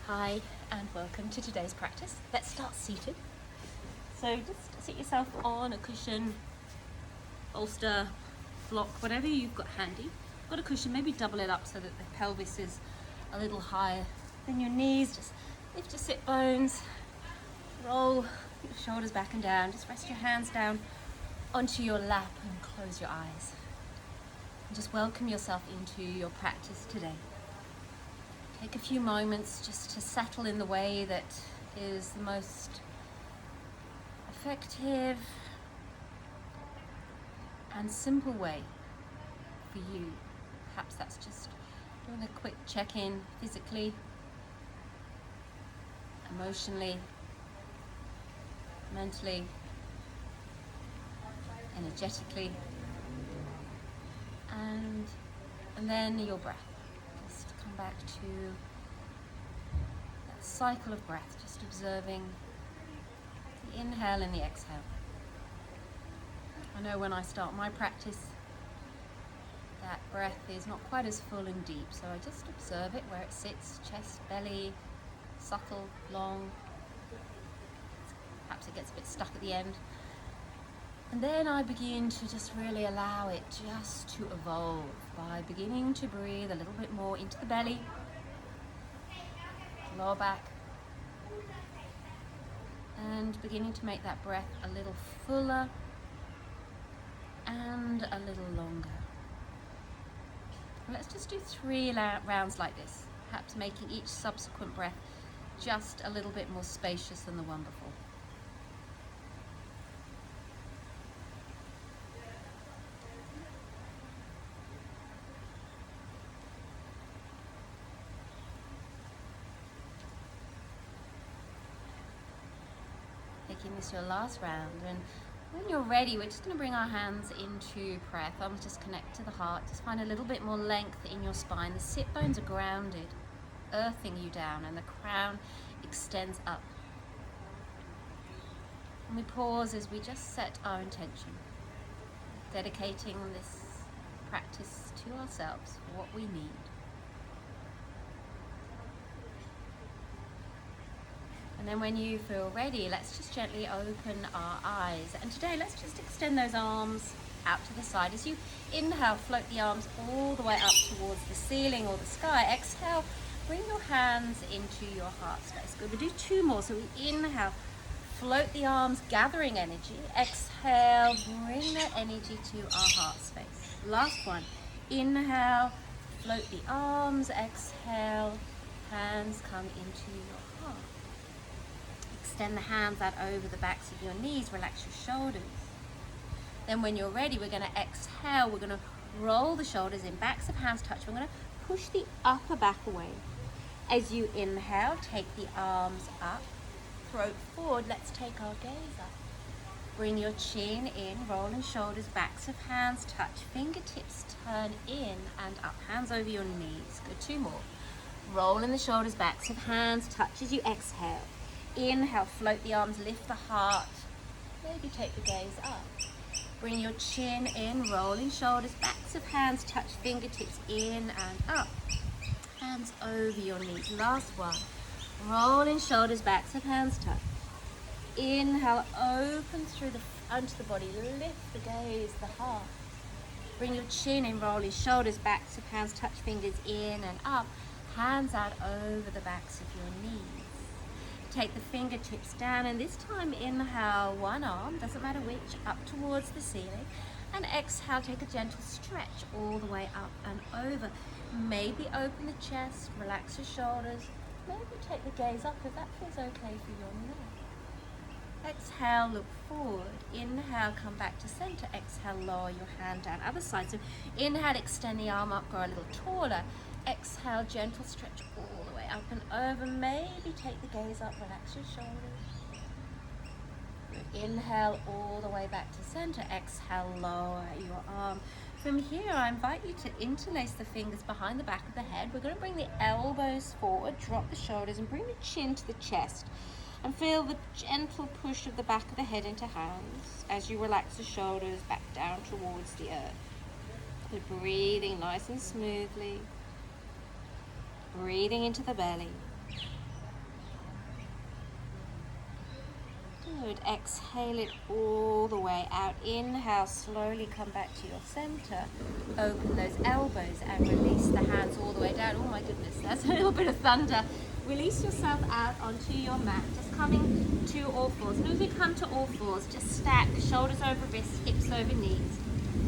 Hi and welcome to today's practice. Let's start seated. So just sit yourself on a cushion, bolster, block, whatever you've got handy. Got a cushion, maybe double it up so that the pelvis is a little higher than your knees. Just lift your sit bones, roll your shoulders back and down. Just rest your hands down onto your lap and close your eyes. And just welcome yourself into your practice today. Take a few moments just to settle in the way that is the most effective and simple way for you. Perhaps that's just doing a quick check-in physically, emotionally, mentally, energetically, and then your breath. Just come back to that cycle of breath, just observing the inhale and the exhale. I know when I start my practice, that breath is not quite as full and deep, so I just observe it where it sits, chest, belly, subtle, long. Perhaps it gets a bit stuck at the end. And then I begin to just really allow it just to evolve by beginning to breathe a little bit more into the belly, lower back, and beginning to make that breath a little fuller and a little longer. Let's just do 3 rounds like this, perhaps making each subsequent breath just a little bit more spacious than the one before. Making this your last round, and when you're ready, we're just going to bring our hands into prayer. Thumbs just connect to the heart. Just find a little bit more length in your spine. The sit bones are grounded, earthing you down, and the crown extends up. And we pause as we just set our intention, dedicating this practice to ourselves, what we need. And then when you feel ready, let's just gently open our eyes. And today, let's just extend those arms out to the side. As you inhale, float the arms all the way up towards the ceiling or the sky. Exhale, bring your hands into your heart space. Good, we'll do 2 more. So we inhale, float the arms, gathering energy. Exhale, bring that energy to our heart space. Last one, inhale, float the arms. Exhale, hands come into your heart. Extend the hands out over the backs of your knees, relax your shoulders. Then when you're ready, we're going to exhale, we're going to roll the shoulders in, backs of hands touch. We're going to push the upper back away. As you inhale, take the arms up, throat forward. Let's take our gaze up. Bring your chin in, rolling shoulders, backs of hands touch, fingertips turn in and up, hands over your knees. Good, 2 more. Rolling the shoulders, backs of hands touch as you exhale. Inhale, float the arms, lift the heart. Maybe take the gaze up. Bring your chin in, rolling shoulders, backs of hands touch, fingertips in and up. Hands over your knees. Last one. Rolling shoulders, backs of hands touch. Inhale, open through the onto the body, lift the gaze, the heart. Bring your chin in, rolling shoulders, backs of hands touch, fingers in and up. Hands out over the backs of your knees. Take the fingertips down, and this time inhale, one arm, doesn't matter which, up towards the ceiling, and exhale, take a gentle stretch all the way up and over. Maybe open the chest, relax your shoulders, maybe take the gaze up if that feels okay for your neck. Exhale, look forward. Inhale, come back to center. Exhale, lower your hand down. Other side. So inhale, extend the arm up, grow a little taller. Exhale, gentle stretch all the way up and over. Maybe take the gaze up, relax your shoulders. Good. Inhale all the way back to center. Exhale, lower your arm. From here, I invite you to interlace the fingers behind the back of the head. We're going to bring the elbows forward, drop the shoulders, and bring the chin to the chest. And feel the gentle push of the back of the head into hands as you relax the shoulders back down towards the earth. Good. Breathing nice and smoothly. Breathing into the belly. Good. Exhale it all the way out. Inhale, slowly come back to your center. Open those elbows and release the hands all the way down. Oh my goodness, that's a little bit of thunder. Release yourself out onto your mat, just coming to all fours. And as we come to all fours, just stack shoulders over wrists, hips over knees.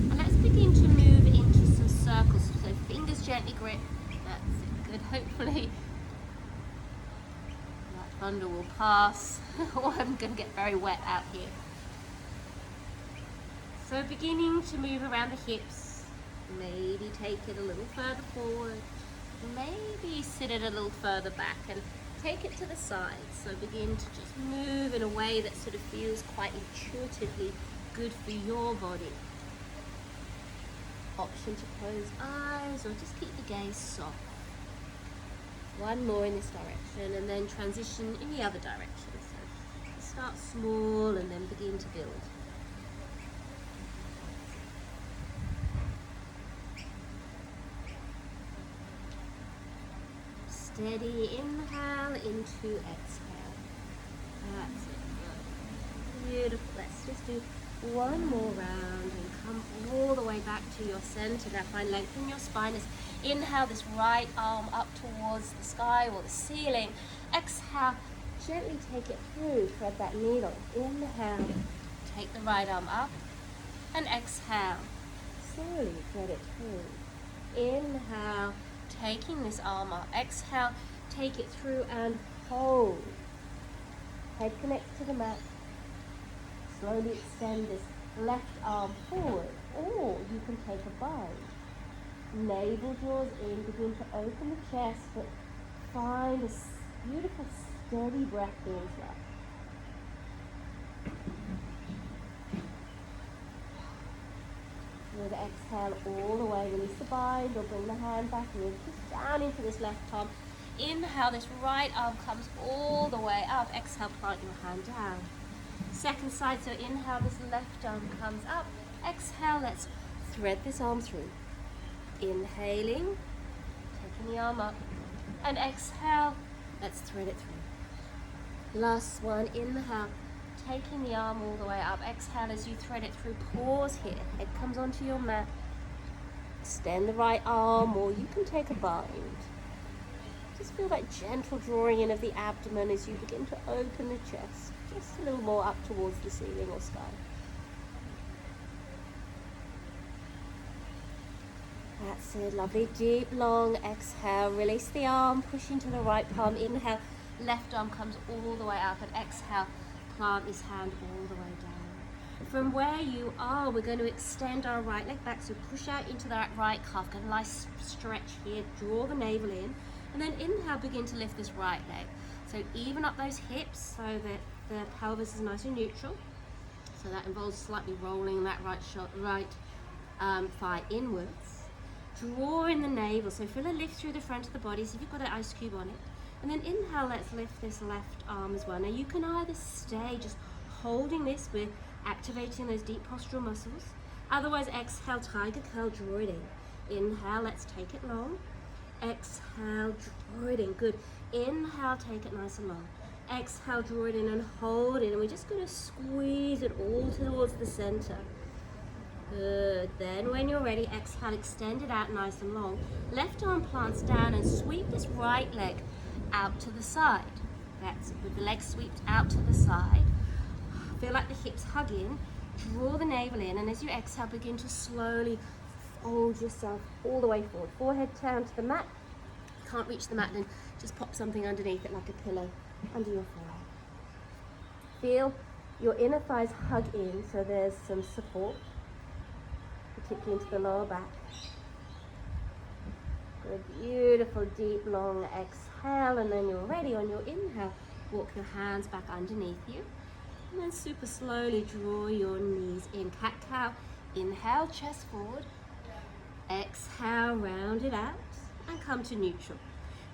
And let's begin to move into some circles. So fingers gently grip. That's it. Good. Hopefully that thunder will pass. Or I'm going to get very wet out here. So beginning to move around the hips. Maybe take it a little further forward. Maybe sit it a little further back and take it to the side. So begin to just move in a way that sort of feels quite intuitively good for your body. Option to close eyes or just keep the gaze soft. One more in this direction and then transition in the other direction. So start small and then begin to build. Steady inhale into exhale. That's it. Beautiful. Let's just do one more round and come all the way back to your center. Now find length in your spine. As inhale, this right arm up towards the sky or the ceiling. Exhale, gently take it through. Thread that needle. Inhale, take the right arm up. And exhale, slowly thread it through. Inhale, taking this arm up. Exhale, take it through and hold. Head connects to the mat. Slowly extend this left arm forward, or you can take a bind. Navel draws in, begin to open the chest, but find a beautiful steady breath into that. Good. Exhale all the way, release the bind or bring the hand back in, just down into this left arm. Inhale, this right arm comes all the way up. Exhale, plant your hand down. Second side, so inhale, this left arm comes up. Exhale, let's thread this arm through. Inhaling, taking the arm up. And exhale, let's thread it through. Last one, inhale, taking the arm all the way up. Exhale as you thread it through. Pause here. Head comes onto your mat. Extend the right arm, or you can take a bind. Just feel that gentle drawing in of the abdomen as you begin to open the chest. Just a little more up towards the ceiling or sky. That's it. Lovely. Deep, long exhale. Release the arm. Push into the right palm. Inhale. Left arm comes all the way up. And exhale. Plant this hand all the way down. From where you are, we're going to extend our right leg back. So push out into that right calf. Get a nice stretch here. Draw the navel in. And then inhale, begin to lift this right leg. So even up those hips so that the pelvis is nice and neutral. So that involves slightly rolling that right thigh inwards. Draw in the navel. So feel a lift through the front of the body. So if you've got an ice cube on it. And then inhale, let's lift this left arm as well. Now you can either stay just holding this with activating those deep postural muscles. Otherwise, exhale, tiger curl, draw it in. Inhale, let's take it long. Exhale, draw it in. Good. Inhale, take it nice and long. Exhale, draw it in and hold it. And we're just going to squeeze it all towards the center. Good. Then when you're ready, exhale, extend it out nice and long. Left arm plants down and sweep this right leg out to the side. That's it. With the leg swept out to the side. Feel like the hips hug in. Draw the navel in, and as you exhale, begin to slowly fold yourself all the way forward. Forehead down to the mat. Can't reach the mat, then just pop something underneath it like a pillow under your forehead. Feel your inner thighs hug in, so there's some support, particularly into the lower back. Good, beautiful, deep, long exhale, and then you're ready. On your inhale, walk your hands back underneath you, and then super slowly draw your knees in. Cat-cow. Inhale, chest forward. Exhale, round it out, and come to neutral.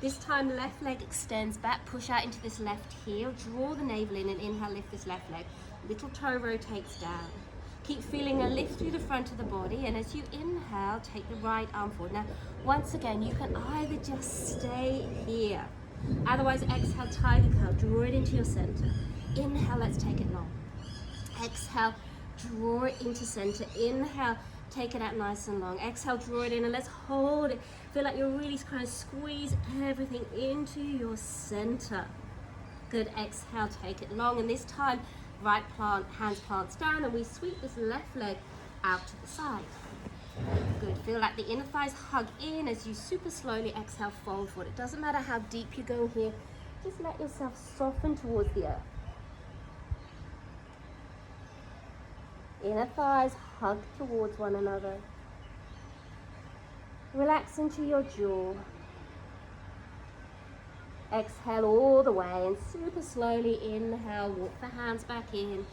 This time, left leg extends back, push out into this left heel, draw the navel in, and inhale, lift this left leg. Little toe rotates down. Keep feeling a lift through the front of the body, and as you inhale, take the right arm forward. Now, once again, you can either just stay here. Otherwise, exhale, tiger curl, draw it into your center. Inhale, let's take it long. Exhale, draw it into center. Inhale, take it out nice and long. Exhale, draw it in, and let's hold it. Feel like you're really kind of squeeze everything into your center. Good. Exhale, take it long, and this time right plant, hands plants down, and we sweep this left leg out to the side. Good. Feel like the inner thighs hug in as you super slowly exhale, fold forward. It doesn't matter how deep you go here, just let yourself soften towards the earth. Inner thighs hug towards one another. Relax into your jaw. Exhale all the way, and super slowly inhale, walk the hands back in,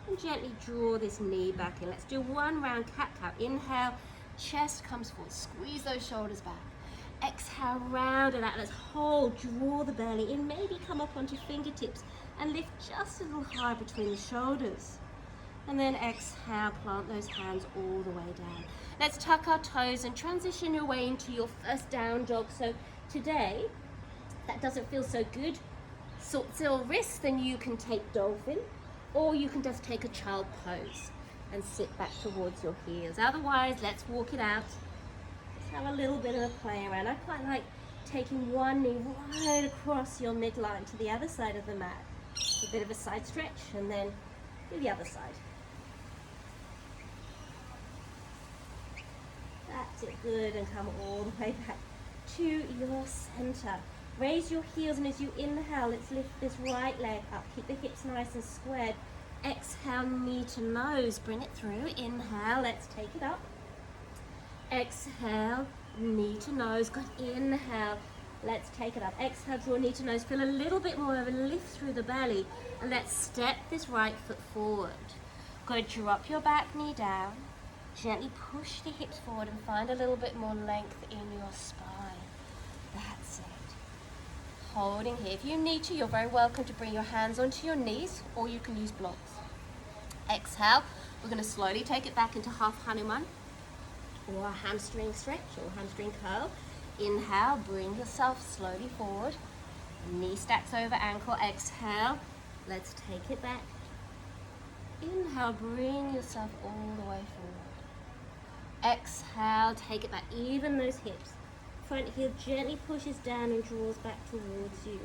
and gently draw this knee back in. Let's do one round cat-cow. Inhale, chest comes forward, squeeze those shoulders back. Exhale, round it out. Let's hold, draw the belly in, maybe come up onto fingertips and lift just a little higher between the shoulders. And then exhale, plant those hands all the way down. Let's tuck our toes and transition your way into your first down dog. So today, that doesn't feel so good, still wrist, then you can take dolphin, or you can just take a child pose and sit back towards your heels. Otherwise, let's walk it out. Let's have a little bit of a play around. I quite like taking one knee right across your midline to the other side of the mat. A bit of a side stretch, and then to the other side. That's it, good, and come all the way back to your center. Raise your heels, and as you inhale, let's lift this right leg up. Keep the hips nice and squared. Exhale, knee to nose. Bring it through. Inhale, let's take it up. Exhale, knee to nose. Good. Inhale, let's take it up. Exhale, draw knee to nose. Feel a little bit more of a lift through the belly. And let's step this right foot forward. Good. Drop your back knee down. Gently push the hips forward and find a little bit more length in your spine. That's it. Holding here. If you need to, you're very welcome to bring your hands onto your knees, or you can use blocks. Exhale. We're going to slowly take it back into half Hanuman, or a hamstring stretch, or hamstring curl. Inhale, bring yourself slowly forward. Knee stacks over ankle. Exhale. Let's take it back. Inhale, bring yourself all the way forward. Exhale, take it back. Even those hips. Front heel gently pushes down and draws back towards you.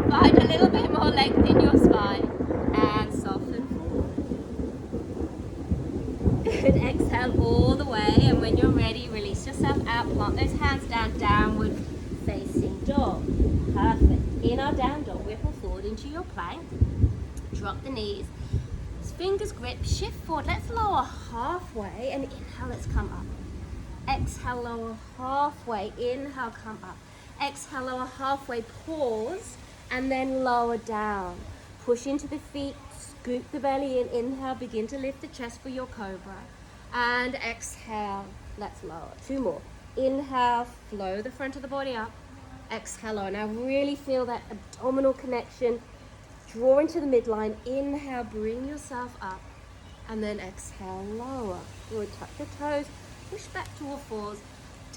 Find a little bit more length in your spine and soften forward. Good. Exhale all the way, and when you're ready, release yourself out. Plant those hands down, downward facing dog. Perfect. In our down dog, ripple forward into your plank. Drop the knees. Fingers grip, shift forward. Let's lower halfway, and inhale, let's come up. Exhale, lower halfway. Inhale, come up. Exhale, lower halfway. Pause, and then lower down. Push into the feet, scoop the belly in. Inhale, begin to lift the chest for your cobra. And exhale, let's lower. Two more. Inhale, flow the front of the body up. Exhale, lower. Now really feel that abdominal connection. Draw into the midline. Inhale, bring yourself up. And then exhale, lower. Good. Tuck your toes. Push back to all fours.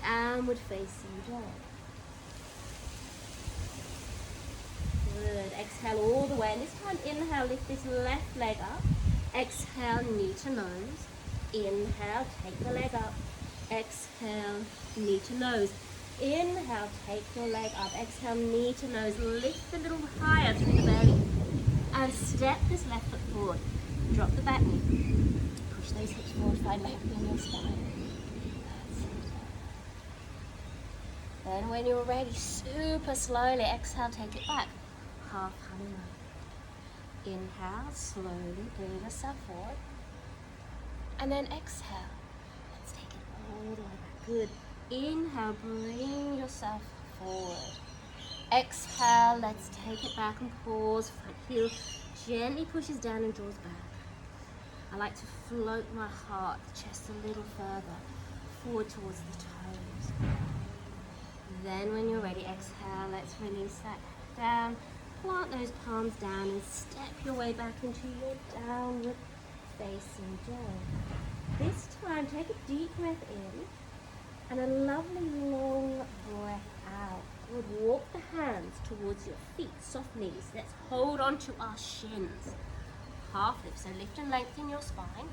Downward facing dog. Good. Exhale all the way. And this time, inhale, lift this left leg up. Exhale, knee to nose. Inhale, take the leg up. Exhale, knee to nose. Inhale, take your leg up. Exhale, knee to nose. Lift a little higher through the belly. And step this left foot forward. Drop the back knee. Push those hips forward. Find length in your spine. That's it. Then when you're ready, super slowly, exhale, take it back. Half Hanuman. Inhale, slowly bring yourself forward. And then exhale. Let's take it all the way back. Good. Inhale, bring yourself forward. Exhale, let's take it back and pause. Front heel gently pushes down and draws back. I like to float my heart, the chest a little further, forward towards the toes. Then when you're ready, exhale, let's release that down. Plant those palms down and step your way back into your downward facing dog. This time, take a deep breath in and a lovely long breath out. Good. Walk the hands towards towards your feet, soft knees. Let's hold on to our shins. Half lift, so lift and lengthen your spine.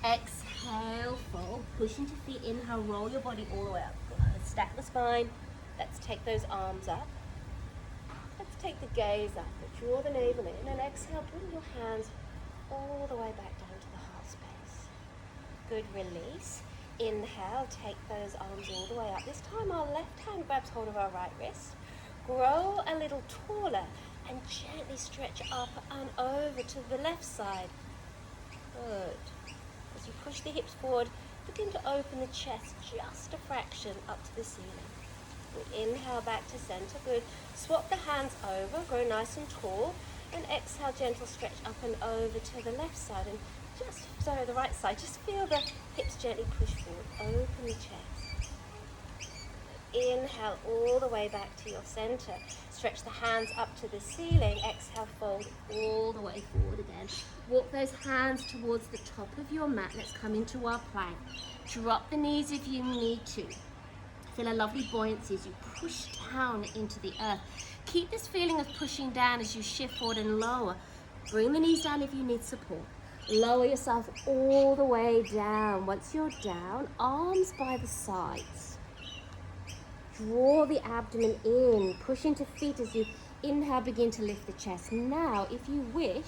Exhale, fold, push into feet, inhale, roll your body all the way up. Good. Stack the spine. Let's take those arms up. Let's take the gaze up. Draw the navel in and exhale, bring your hands all the way back down to the heart space. Good, release. Inhale, take those arms all the way up. This time our left hand grabs hold of our right wrist. Grow a little taller and gently stretch up and over to the left side. Good. As you push the hips forward, begin to open the chest just a fraction up to the ceiling. Good. Inhale back to center. Good. Swap the hands over, grow nice and tall, and exhale, gentle stretch up and over to the left side. And just, sorry, the right side, just feel the hips gently push forward. Open the chest. Inhale all the way back to your center. Stretch the hands up to the ceiling. Exhale, fold all the way forward again. Walk those hands towards the top of your mat. Let's come into our plank. Drop the knees if you need to. Feel a lovely buoyancy as you push down into the earth. Keep this feeling of pushing down as you shift forward and lower. Bring the knees down if you need support. Lower yourself all the way down. Once you're down, arms by the sides. Draw the abdomen in. Push into feet as you inhale, begin to lift the chest. Now, if you wish,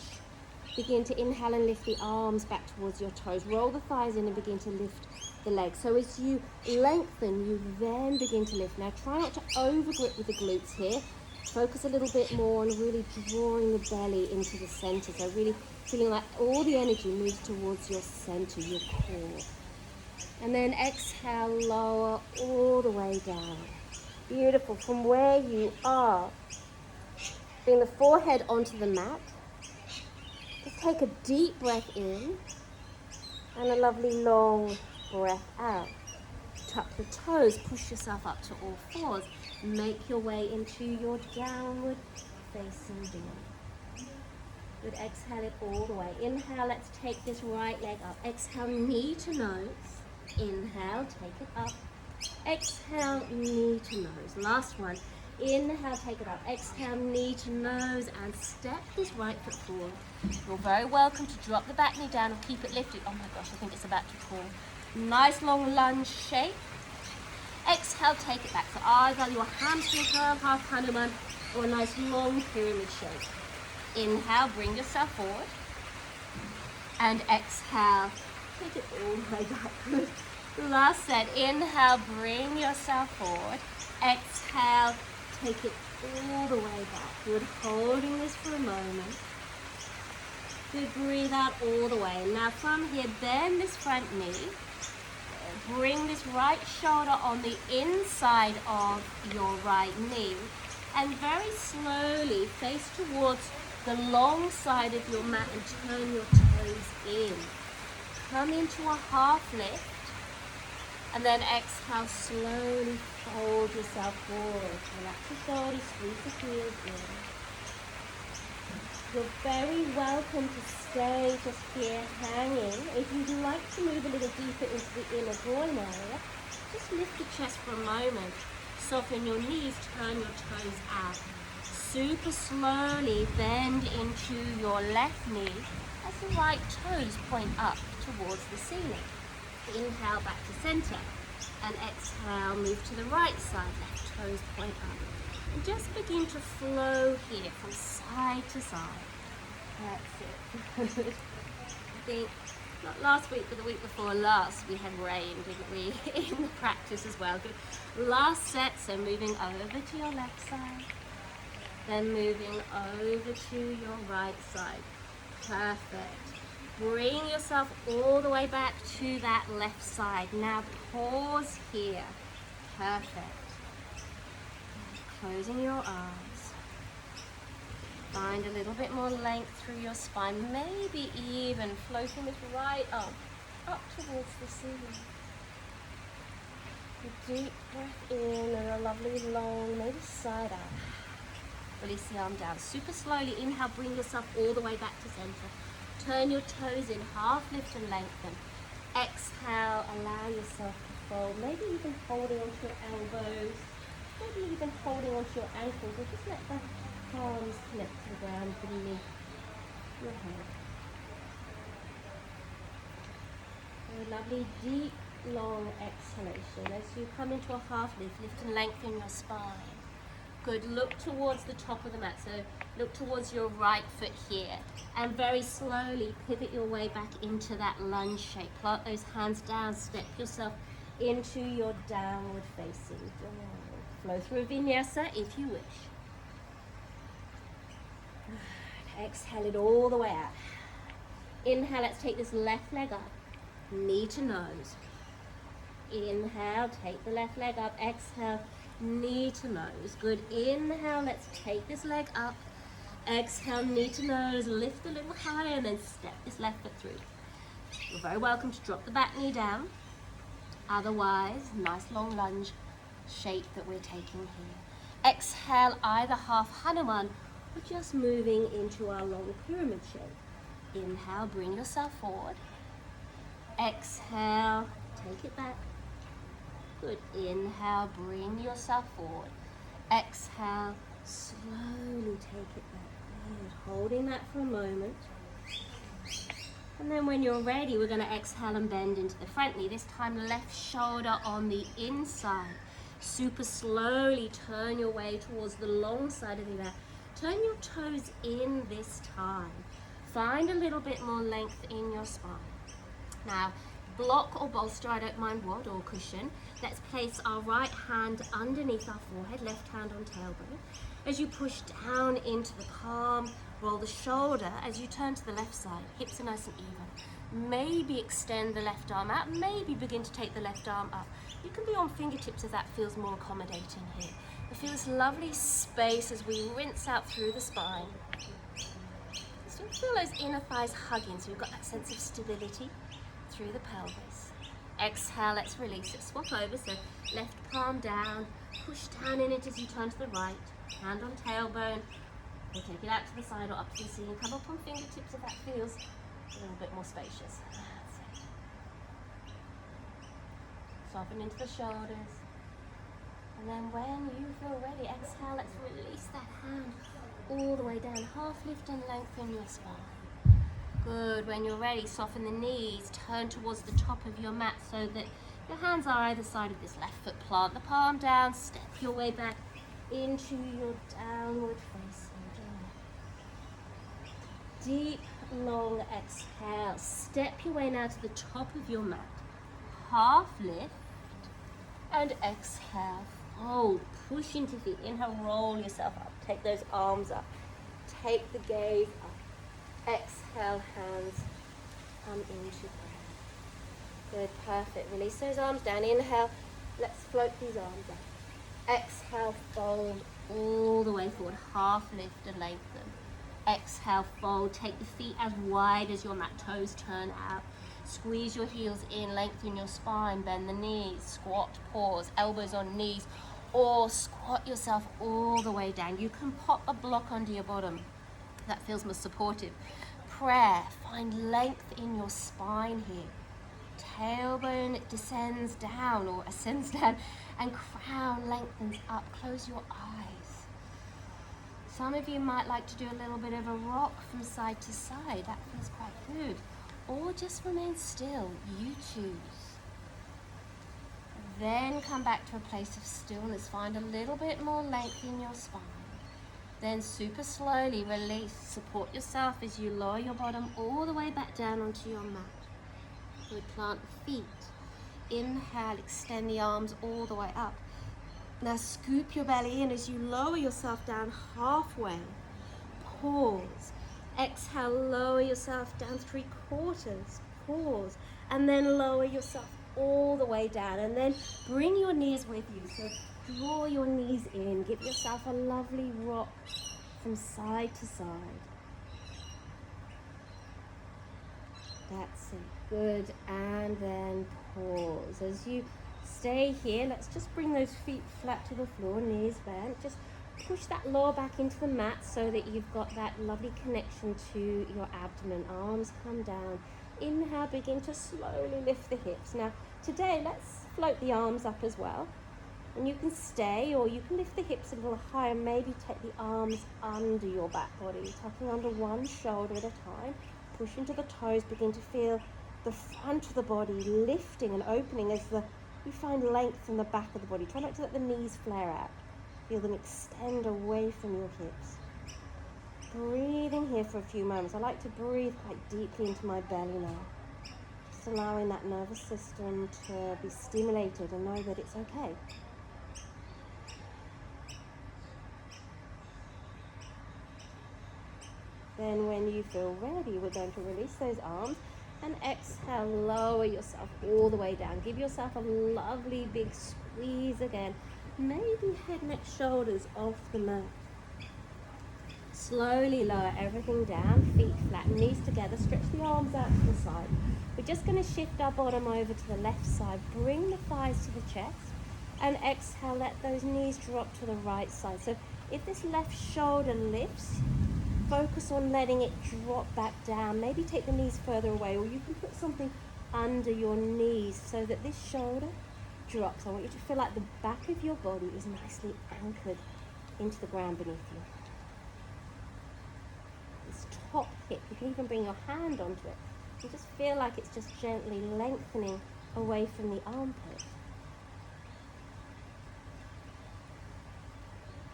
begin to inhale and lift the arms back towards your toes. Roll the thighs in and begin to lift the legs. So as you lengthen, you then begin to lift. Now try not to overgrip with the glutes here. Focus a little bit more on really drawing the belly into the center. So really feeling like all the energy moves towards your center, your core. And then exhale, lower all the way down. Beautiful. From where you are, bring the forehead onto the mat. Just take a deep breath in and a lovely long breath out. Tuck the toes, push yourself up to all fours. Make your way into your downward facing dog. Good, exhale it all the way. Inhale, let's take this right leg up. Exhale, knee to nose. Inhale, take it up. Exhale, knee to nose. Last one. Inhale, take it up. Exhale, knee to nose, and step this right foot forward. You're very welcome to drop the back knee down or keep it lifted. Oh my gosh, I think it's about to fall. Nice long lunge shape. Exhale, take it back. So either your hamstring curl, half Hanuman, or a nice long pyramid shape. Inhale, bring yourself forward. And exhale, take it all the way back. Good. Last set. Inhale, bring yourself forward. Exhale, take it all the way back. Good. Holding this for a moment. Good. Breathe out all the way. Now from here, bend this front knee. Bring this right shoulder on the inside of your right knee. And very slowly face towards the long side of your mat and turn your toes in. Come into a half lift. And then exhale, slowly fold yourself forward. Relax your shoulders, squeeze the heels in. You're very welcome to stay just here hanging. If you'd like to move a little deeper into the inner groin area, just lift the chest for a moment. Soften your knees, turn your toes out. Super slowly bend into your left knee as the right toes point up towards the ceiling. Inhale back to center and exhale, move to the right side, left toes point up. And just begin to flow here from side to side. That's it. I think, not last week, but the week before last, we had rain, didn't we, in the practice as well. Good. Last set, so moving over to your left side, then moving over to your right side. Perfect. Bring yourself all the way back to that left side. Now pause here. Perfect. Closing your arms. Find a little bit more length through your spine. Maybe even floating this right arm up towards the ceiling. A deep breath in and a lovely long, maybe side out. Release the arm down. Super slowly inhale, bring yourself all the way back to center. Turn your toes in, half lift and lengthen. Exhale, allow yourself to fold, maybe even holding onto your elbows. maybe even holding onto your ankles, or just let the palms connect to the ground beneath your head. A lovely deep, long exhalation as you come into a half lift. Lift and lengthen your spine. Good, look towards the top of the mat, so look towards your right foot here, and very slowly pivot your way back into that lunge shape. Plant those hands down, step yourself into your downward facing dog. Flow through vinyasa if you wish. Exhale it all the way out. Inhale, let's take this left leg up, knee to nose. Inhale, take the left leg up. Exhale, knee to nose. Good. Inhale, let's take this leg up. Exhale, knee to nose. Lift a little higher and then step this left foot through. You're very welcome to drop the back knee down. Otherwise, nice long lunge shape that we're taking here. Exhale, either half Hanuman or just moving into our long pyramid shape. Inhale, bring yourself forward. Exhale, take it back. Good. Inhale, bring yourself forward. Exhale, slowly take it back. Good. Holding that for a moment. And then when you're ready, we're going to exhale and bend into the front knee. This time, left shoulder on the inside. Super slowly turn your way towards the long side of the mat. Turn your toes in this time. Find a little bit more length in your spine. Now, block or bolster, I don't mind what, or cushion. Let's place our right hand underneath our forehead, left hand on tailbone. As you push down into the palm, roll the shoulder. As you turn to the left side, hips are nice and even. Maybe extend the left arm out, maybe begin to take the left arm up. You can be on fingertips if that feels more accommodating here. But feel this lovely space as we rinse out through the spine. Still feel those inner thighs hugging, so we've got that sense of stability through the pelvis. Exhale, let's release it. Swap over, so left palm down, push down in it as you turn to the right. Hand on tailbone, or take it out to the side or up to the ceiling. Come up on fingertips if that feels a little bit more spacious. That's it. Soften into the shoulders. And then when you feel ready, exhale, let's release that hand all the way down. Half lift and lengthen your spine. Good. When you're ready, soften the knees, turn towards the top of your mat so that your hands are either side of this left foot. Plant the palm down, step your way back into your downward facing dog. Deep, long exhale. Step your way now to the top of your mat. Half lift and exhale. Fold. Push into feet. Inhale, roll yourself up. Take those arms up. Take the gaze up. Exhale, hands come into prayer. Good, perfect. Release those arms down. Inhale, let's float these arms up. Exhale, fold all the way forward. Half lift and lengthen. Exhale, fold. Take the feet as wide as your mat. Toes turn out. Squeeze your heels in, lengthen your spine, bend the knees, squat, pause, elbows on knees, or squat yourself all the way down. You can pop a block under your bottom. That feels more supportive. Prayer, find length in your spine here. Tailbone descends down or ascends down, and crown lengthens up. Close your eyes. Some of you might like to do a little bit of a rock from side to side. That feels quite good. Or just remain still. You choose. Then come back to a place of stillness. Find a little bit more length in your spine. Then super slowly release. Support yourself as you lower your bottom all the way back down onto your mat. Good. Plant the feet. Inhale, extend the arms all the way up. Now scoop your belly in as you lower yourself down halfway. Pause. Exhale, lower yourself down 3/4. Pause. And then lower yourself all the way down. And then bring your knees with you. So draw your knees in. Give yourself a lovely rock from side to side. That's it. Good. And then pause. As you stay here, let's just bring those feet flat to the floor, knees bent. Just push that lower back into the mat so that you've got that lovely connection to your abdomen. Arms come down. Inhale, begin to slowly lift the hips. Now, today, let's float the arms up as well. And you can stay, or you can lift the hips a little higher, maybe take the arms under your back body, tucking under one shoulder at a time. Push into the toes, begin to feel the front of the body lifting and opening as you find length in the back of the body. Try not to let the knees flare out. Feel them extend away from your hips. Breathing here for a few moments. I like to breathe quite deeply into my belly now. Just allowing that nervous system to be stimulated and know that it's okay. Then when you feel ready, we're going to release those arms and exhale, lower yourself all the way down. Give yourself a lovely big squeeze again. Maybe head, neck, shoulders off the mat. Slowly lower everything down, feet flat, knees together, stretch the arms out to the side. We're just going to shift our bottom over to the left side, bring the thighs to the chest, and exhale, let those knees drop to the right side. So if this left shoulder lifts, focus on letting it drop back down. Maybe take the knees further away, or you can put something under your knees so that this shoulder drops. I want you to feel like the back of your body is nicely anchored into the ground beneath you. This top hip, you can even bring your hand onto it. You just feel like it's just gently lengthening away from the armpit.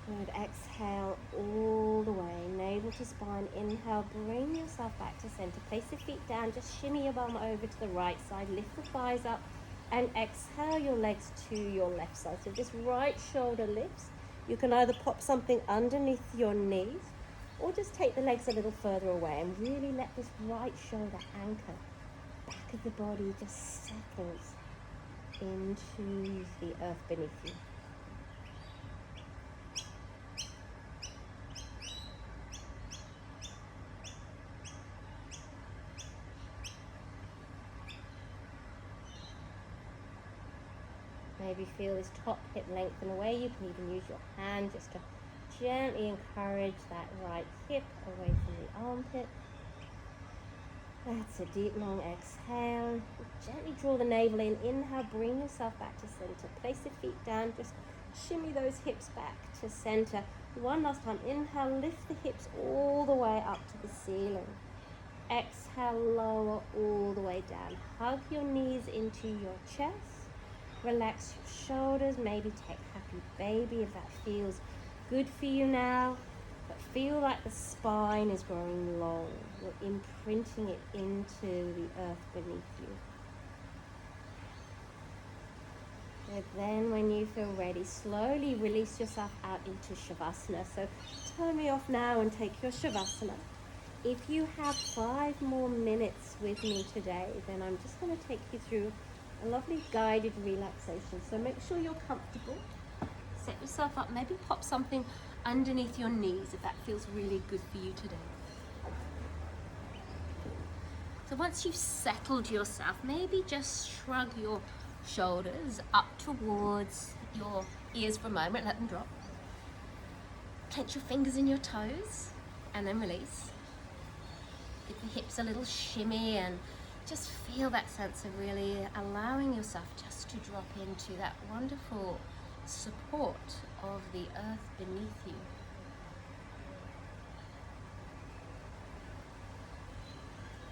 Good. Exhale all the way, navel to spine. Inhale, bring yourself back to center. Place the feet down, just shimmy your bum over to the right side. Lift the thighs up and exhale your legs to your left side. So this right shoulder lifts. You can either pop something underneath your knees or just take the legs a little further away and really let this right shoulder anchor. Back of the body just settles into the earth beneath you. Maybe feel this top hip lengthen away. You can even use your hand just to gently encourage that right hip away from the armpit. That's a deep, long exhale. Gently draw the navel in. Inhale, bring yourself back to center. Place the feet down. Just shimmy those hips back to center. One last time. Inhale, lift the hips all the way up to the ceiling. Exhale, lower all the way down. Hug your knees into your chest. Relax your shoulders. Maybe take happy baby if that feels good for you now. But feel like the spine is growing long. You're imprinting it into the earth beneath you. And then when you feel ready, slowly release yourself out into Shavasana. So turn me off now and take your Shavasana. If you have 5 more minutes with me today, then I'm just going to take you through a lovely guided relaxation. So make sure you're comfortable. Set yourself up, maybe pop something underneath your knees if that feels really good for you today. So once you've settled yourself, maybe just shrug your shoulders up towards your ears for a moment, let them drop. Clench your fingers in your toes and then release. Give the hips a little shimmy and just feel that sense of really allowing yourself just to drop into that wonderful support of the earth beneath you.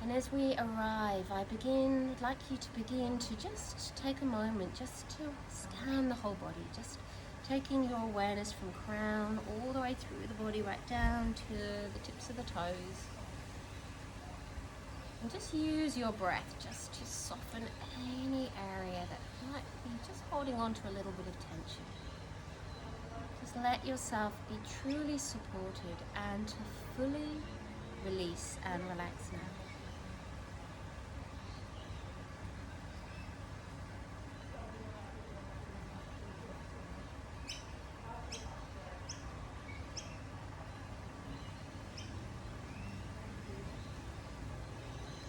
And as we arrive, I'd like you to begin to just take a moment just to scan the whole body, just taking your awareness from crown all the way through the body right down to the tips of the toes. And just use your breath just to soften any area that might be just holding on to a little bit of tension. Just let yourself be truly supported and to fully release and relax now.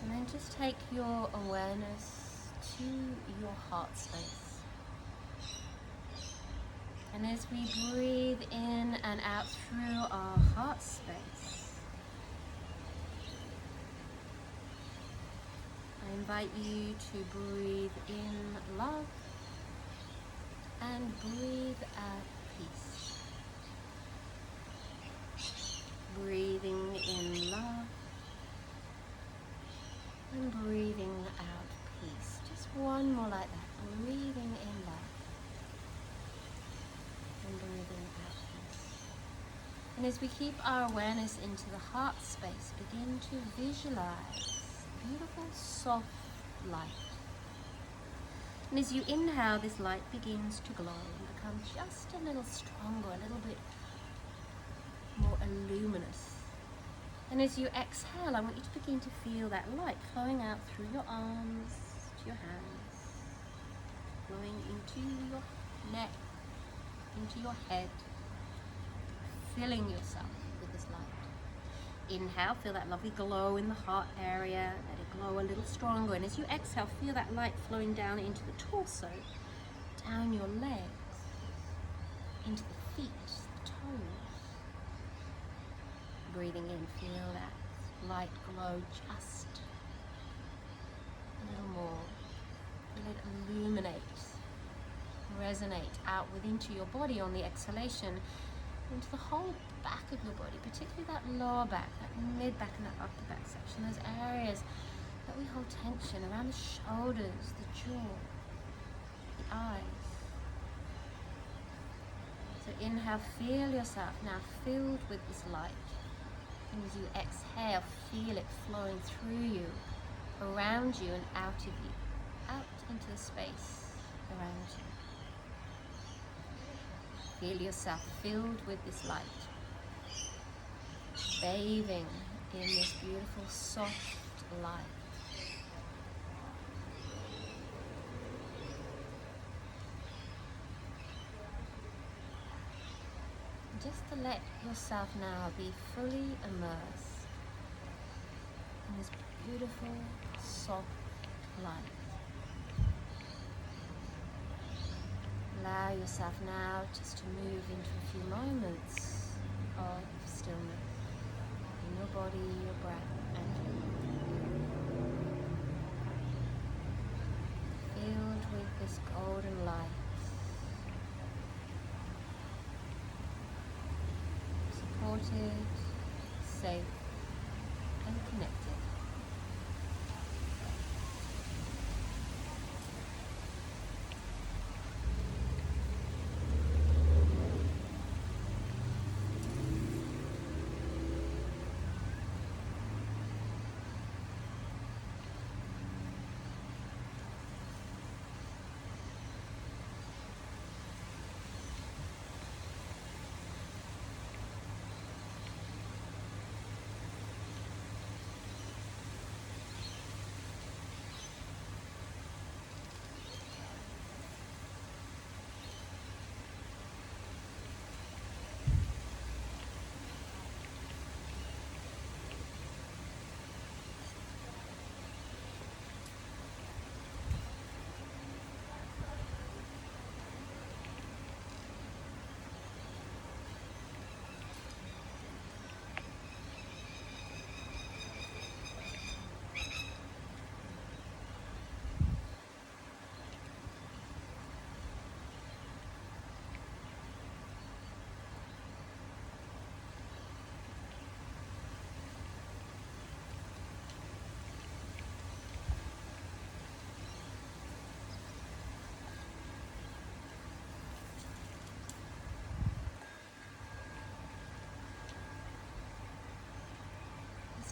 And then just take your awareness to your heart space. And as we breathe in and out through our heart space, I invite you to breathe in love and breathe out peace. Breathing in love and breathing out peace. Just one more like that. Breathing in love and breathing out peace. And as we keep our awareness into the heart space, begin to visualize beautiful soft light. And as you inhale, this light begins to glow and become just a little stronger, a little bit more luminous. And as you exhale, I want you to begin to feel that light flowing out through your arms, to your hands, flowing into your neck, into your head, filling yourself with this light. Inhale, feel that lovely glow in the heart area, let it glow a little stronger. And as you exhale, feel that light flowing down into the torso, down your legs, into the feet, the toes. Breathing in, feel that light glow just a little more. Feel it illuminate, resonate out into your body on the exhalation, into the whole back of your body, particularly that lower back, that mid back and that upper back section, those areas that we hold tension around the shoulders, the jaw, the eyes. So inhale, feel yourself now filled with this light. And as you exhale, feel it flowing through you, around you and out of you, out into the space around you. Feel yourself filled with this light, bathing in this beautiful soft light. Just to let yourself now be fully immersed in this beautiful soft light. Allow yourself now just to move into a few moments of stillness in your body, your breath, and your mind. Filled with this golden light, supported, safe, and connected.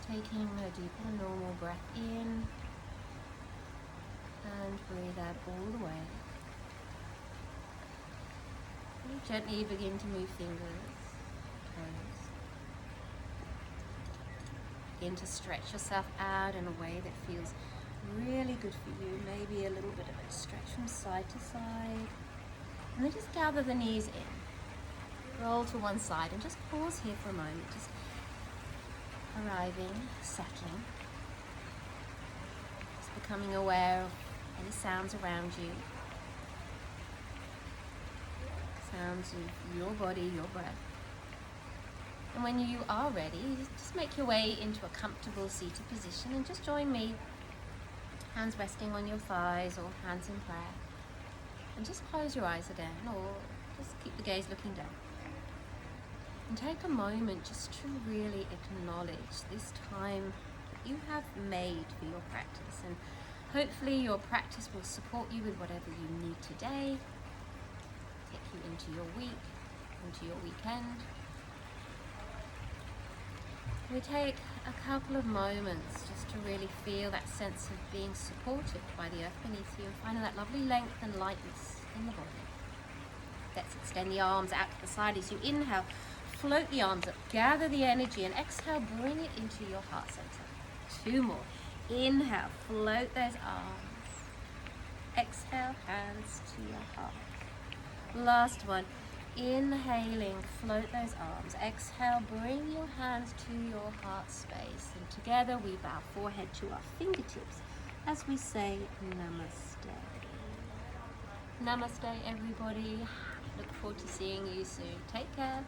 Taking a deeper than normal breath in and breathe out all the way. And gently begin to move fingers, toes. Begin to stretch yourself out in a way that feels really good for you. Maybe a little bit of a stretch from side to side. And then just gather the knees in. Roll to one side and just pause here for a moment. Just arriving, settling, just becoming aware of any sounds around you, sounds of your body, your breath. And when you are ready, just make your way into a comfortable seated position and just join me, hands resting on your thighs or hands in prayer. And just close your eyes again, or just keep the gaze looking down. And take a moment just to really acknowledge this time that you have made for your practice. And hopefully your practice will support you with whatever you need today, take you into your week, into your weekend. We take a couple of moments just to really feel that sense of being supported by the earth beneath you and finding that lovely length and lightness in the body. Let's extend the arms out to the side as you inhale. Float the arms up, gather the energy, and exhale, bring it into your heart center. 2 more. Inhale, float those arms. Exhale, hands to your heart. Last one. Inhaling, float those arms. Exhale, bring your hands to your heart space. And together we bow forehead to our fingertips as we say Namaste. Namaste, everybody. Look forward to seeing you soon. Take care.